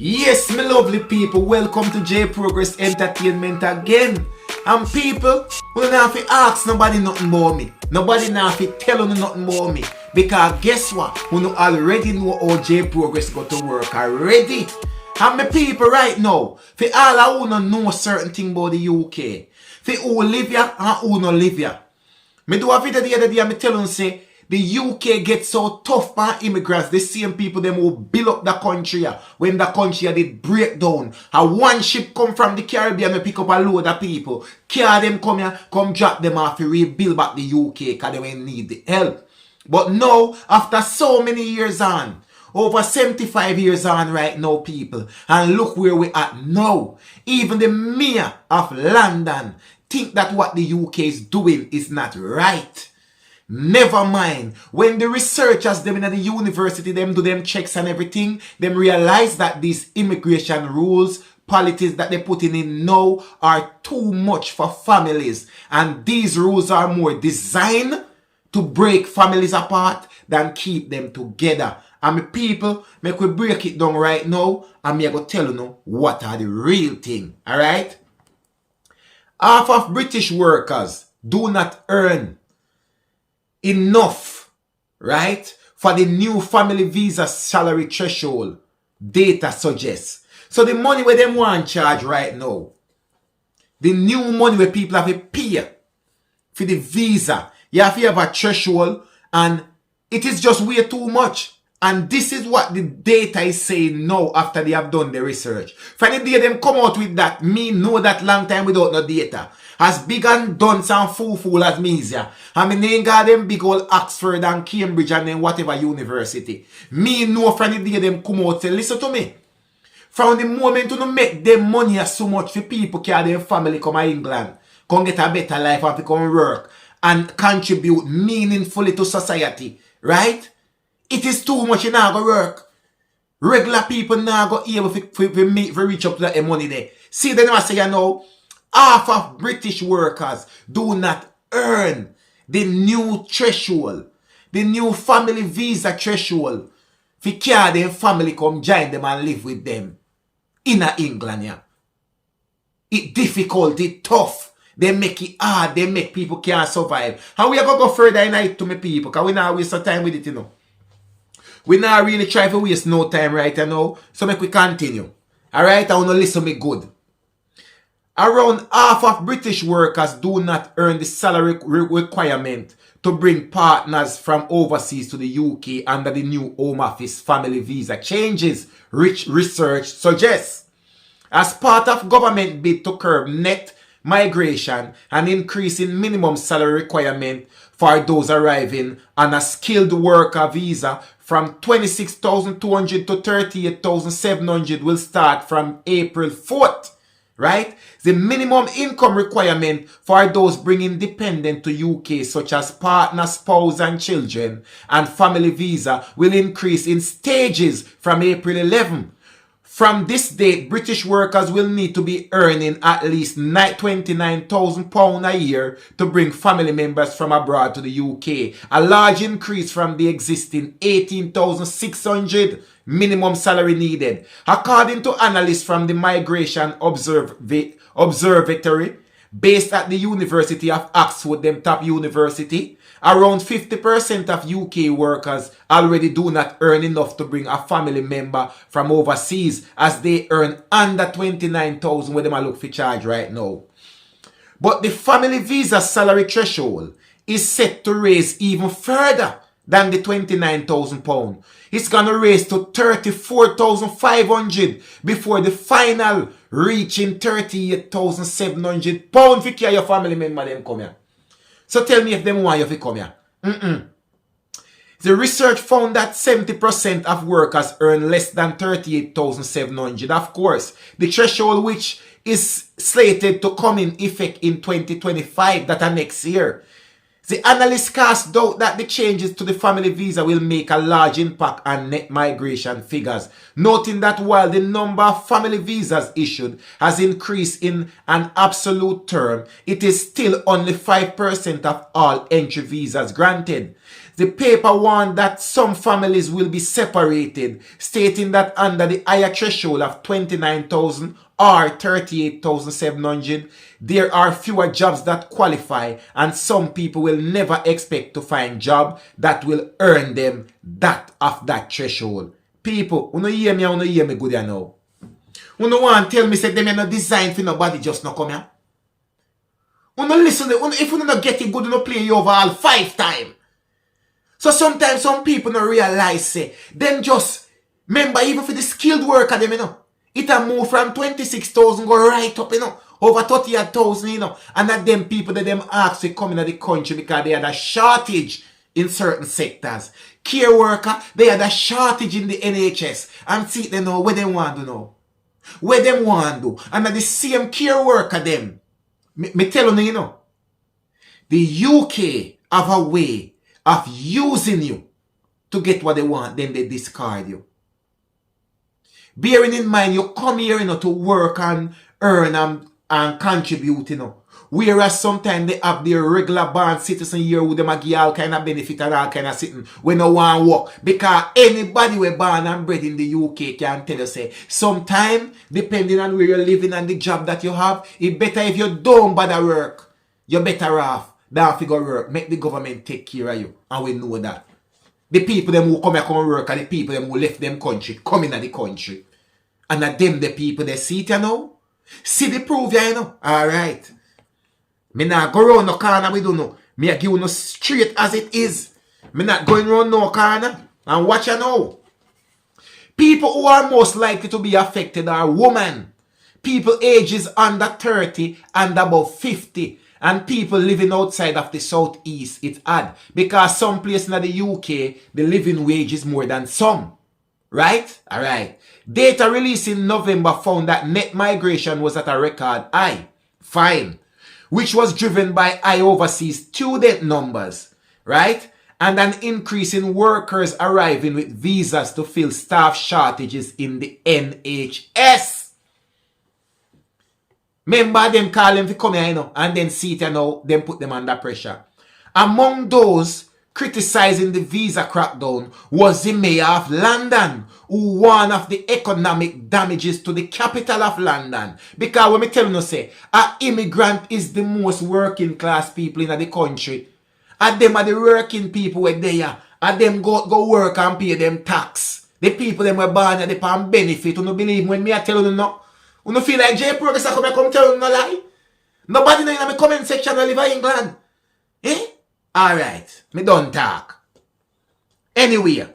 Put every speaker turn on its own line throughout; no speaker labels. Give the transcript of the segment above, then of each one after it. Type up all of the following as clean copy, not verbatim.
Yes, my lovely people, welcome to J Progress Entertainment again. And people, we don't have to ask nobody nothing about me. Nobody now have to tell you nothing about me. Because guess what? We already know how J Progress got to work already. And my people right now, for all I wanna know certain thing about the UK. For who live here and who not live here. Me do a video the other day and me tell you say, the UK gets so tough by immigrants, the same people them who build up the country when the country did break down. And one ship come from the Caribbean and pick up a load of people. Carry them come here, come drop them off to rebuild back the UK because they will need the help. But now, after so many years on, over 75 years on right now, people, and look where we at now. Even the mayor of London think that what the UK is doing is not right. Never mind, when the researchers them in the university, them do them checks and everything, them realize that these immigration rules, policies that they putting in now are too much for families. And these rules are more designed to break families apart than keep them together. And my people, make we break it down right now, and me I go tell you now what are the real thing, alright? Half of British workers do not earn enough, right, for the new family visa salary threshold, data suggests. So the money where them want charge right now, the new money where people have to pay for the visa, you have to have a threshold, and it is just way too much. And this is what the data is saying now after they have done the research. From the day them come out with that, me know that long time without no data. As big and dunce and fool as me is ya. And me name got them big old Oxford and Cambridge and then whatever university. Me know from the day them come out say, listen to me. From the moment you make them money so much for people carry their family come to England, come get a better life and come work and contribute meaningfully to society, right? It is too much in go work. Regular people now go able to reach up to that money there. See, they never say, you know, half of British workers do not earn the new threshold, the new family visa threshold, for carry their family come join them and live with them in England. Yeah. It's difficult, it's tough. They make it hard, they make people can't survive. And we are going to go further in it to my people, because we now waste some time with it, you know. We not really try to waste no time right now, so make we continue. Alright, I want to listen me good. Around half of British workers do not earn the salary requirement to bring partners from overseas to the UK under the new Home Office family visa changes, which research suggests. As part of government bid to curb net migration and increase in minimum salary requirement for those arriving on a skilled worker visa from 26,200 to 38,700 will start from April 4th, right? The minimum income requirement for those bringing dependent to UK such as partner, spouse and children and family visa will increase in stages from April 11. From this date, British workers will need to be earning at least £29,000 a year to bring family members from abroad to the UK, a large increase from the existing £18,600 minimum salary needed. According to analysts from the Migration Observatory, based at the University of Oxford, them top university, around 50% of UK workers already do not earn enough to bring a family member from overseas, as they earn under 29,000 where they might look for charge right now. But the family visa salary threshold is set to raise even further than the £29,000. It's gonna raise to £34,500 before the final reaching £38,700 for care your family member them come here. So tell me if them want you to come here. The research found that 70% of workers earn less than 38,700. Of course, the threshold which is slated to come in effect in 2025, that are next year. The analysts cast doubt that the changes to the family visa will make a large impact on net migration figures, noting that while the number of family visas issued has increased in an absolute term, it is still only 5% of all entry visas granted. The paper warned that some families will be separated, stating that under the higher threshold of 29,000 or 38,700, there are fewer jobs that qualify, and some people will never expect to find job that will earn them that of that threshold. People, you know hear me good now. You know want tell me say them no design for nobody just no come here. You know listen, if you no get it good, you no play you over all 5 times. So sometimes some people don't realize, say, them just, remember, even for the skilled worker, them, you know, it a move from 26,000 go right up, you know, over 30,000, you know, and that them people that them ask to come into the country because they had a shortage in certain sectors. Care worker, they had a shortage in the NHS, and see, they know where they want to know. Where them want to do. And the same care worker, them, me tell you, you know, the UK have a way of using you to get what they want, then they discard you. Bearing in mind, you come here, you know, to work and earn and contribute, you know. Whereas sometimes they have their regular born citizen here who them a give all kind of benefit and all kind of sitting when no one work. Because anybody who born and bred in the UK can tell you, say, sometimes, depending on where you're living and the job that you have, it better if you don't bother work, you're better off. Don't figure work. Make the government take care of you. And we know that. The people them who come here come work and the people them who left them country come in the country. And at them the people they see it, you know. See the proof, you know. Alright. Me not go round no corner we don't know. Me a give you no straight as it is. Me not going round no corner. And watch you know. People who are most likely to be affected are women. People ages under 30 and above 50. And people living outside of the southeast, it's odd. Because some places in the UK, the living wage is more than some. Right? Alright. Data released in November found that net migration was at a record high. Fine. Which was driven by high overseas student numbers. Right? And an increase in workers arriving with visas to fill staff shortages in the NHS. Remember them call them to come here, you know, and then see it, you know, then put them under pressure. Among those criticizing the visa crackdown was the mayor of London, who warned of the economic damages to the capital of London. Because when me tell you, say, an immigrant is the most working class people in the country. And them are the working people where they are. And them go work and pay them tax. The people them were born and they pay benefit. You don't believe when me I tell you no? You don't feel like J Progress I come tell you no lie? Nobody know in my comment section will live in England. Eh? Alright. Me don't talk. Anyway.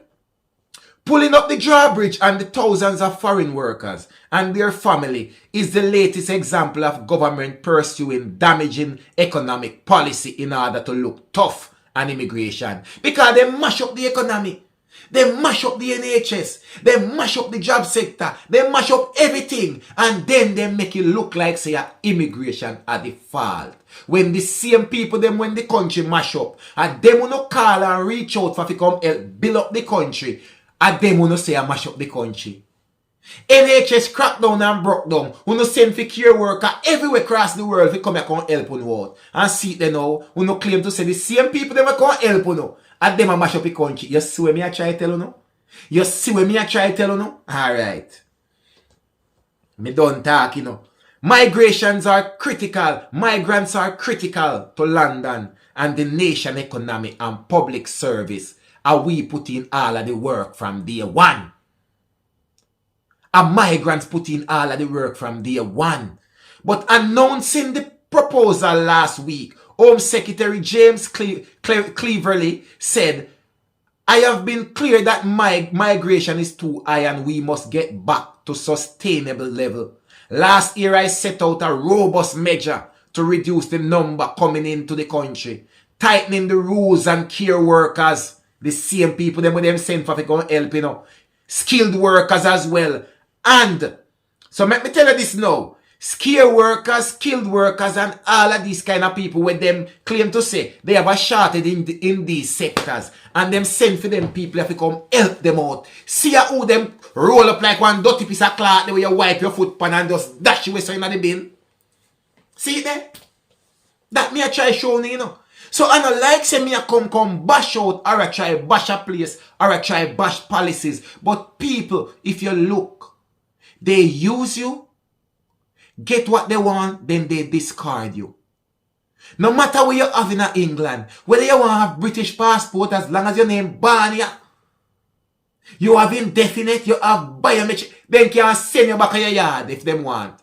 Pulling up the drawbridge and the thousands of foreign workers and their family is the latest example of government pursuing damaging economic policy in order to look tough on immigration. Because they mash up the economy. They mash up the NHS. They mash up the job sector. They mash up everything. And then they make it look like say immigration at the fault. When the same people them when the country mash up, and them will not call and reach out for to come help build up the country. And them will not say I mash up the country. NHS cracked down and broke down. We no send for care worker everywhere across the world to come here and help you out. And see it now. We no claim to say the same people them will come help you. And them a mash up the country. You see what me I try to tell you now? You see what me I try to tell you now? Alright. Me don't talk, you know. Migrations are critical. Migrants are critical to London and the nation economy and public service. And we put in all of the work from day one. And migrants put in all of the work from day one. But announcing the proposal last week, Home Secretary James Cleverly said, I have been clear that migration is too high and we must get back to sustainable level. Last year I set out a robust measure to reduce the number coming into the country, tightening the rules and care workers, the same people them with them send for to go help, you know, skilled workers as well. And so let me tell you this now. Skilled workers, and all of these kind of people with them claim to say they have a shortage in these sectors. And them send for them people if you come help them out. See how them roll up like one dirty piece of cloth the way you wipe your foot pan and just dash you in the bin. See it there? That me I try showing you know. So I don't like say me a come bash out or I try bash a place or I try bash policies. But people, if you look, they use you, get what they want, then they discard you. No matter where you have in England, whether you want to have British passport as long as your name Barnia, you have indefinite, you have biometric, then can send you back to your yard if them want.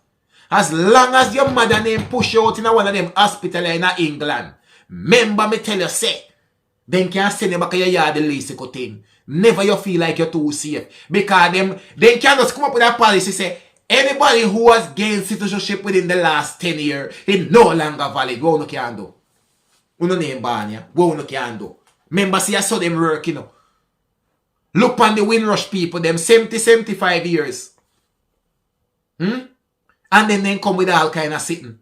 As long as your mother name push you out in one of them hospital in England, remember me tell you say, then can send you back to your yard the least good thing. Never you feel like you're too safe. Because them can just come up with a policy say, anybody who has gained citizenship within the last 10 years is no longer valid. What you can do? You name Barnia. What you can do? Remember see I saw them work, you know. Look on the Windrush people, them 70, 75 years. And then they come with all kind of sitting.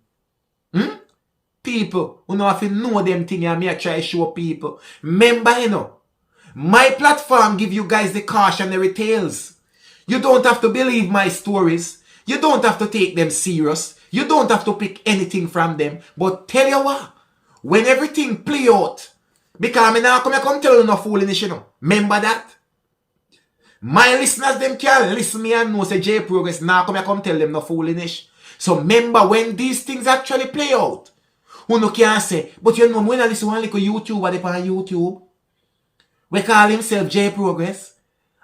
People, you know, if you know them things, I may try to show people. Remember, you know, my platform give you guys the cautionary tales. You don't have to believe my stories. You don't have to take them serious. You don't have to pick anything from them. But tell you what, when everything play out, because I now come tell you no foolishness, you know. Remember that? My listeners, them can listen me and know say J Progress now come tell them no foolishness. So remember when these things actually play out, who no can say, but you know when I listen to one little YouTuber they on YouTube, we call himself J Progress.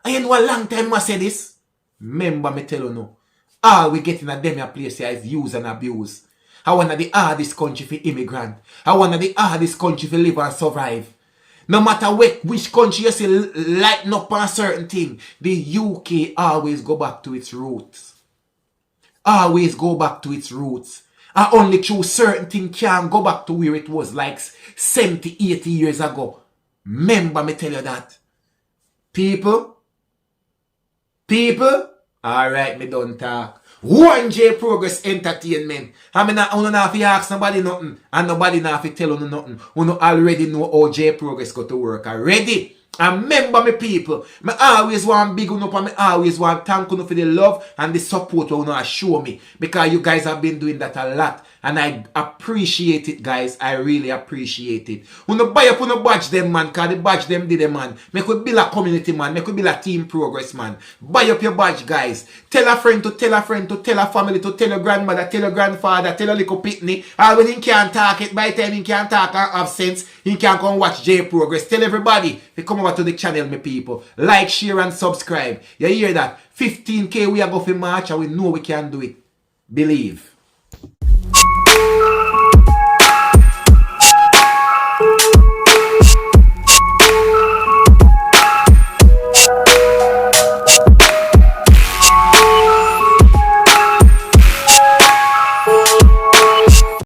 And you know a long time I say this. Remember me tell you no. All we get in a them place here is use and abuse. I want the hardest country for immigrant. I want the hardest country for live and survive. No matter which country you see lighten up on a certain thing, the UK always go back to its roots. Always go back to its roots. And only through certain things can go back to where it was like 70, 80 years ago. Remember me tell you that. People, alright, me don't talk. 1J Progress Entertainment. I mean, I don't have to ask nobody nothing. And nobody have to tell you nothing. You already know how J Progress got to work already. And remember me people, I always want big up and I always want thank you for the love and the support you show me. Because you guys have been doing that a lot. And I appreciate it, guys. I really appreciate it. When you buy up on the badge them, man, because the badge them did them, man. Make we build a community, man. Make we build a team progress, man. Buy up your badge, guys. Tell a friend to tell a friend to tell a family to tell your grandmother, tell your grandfather, tell a little pitney. Or when he can't talk it, by the time he can't talk and have sense, he can come watch J Progress. Tell everybody to come over to the channel, my people. Like, share, and subscribe. You hear that? 15K we are going for March and we know we can do it. Believe.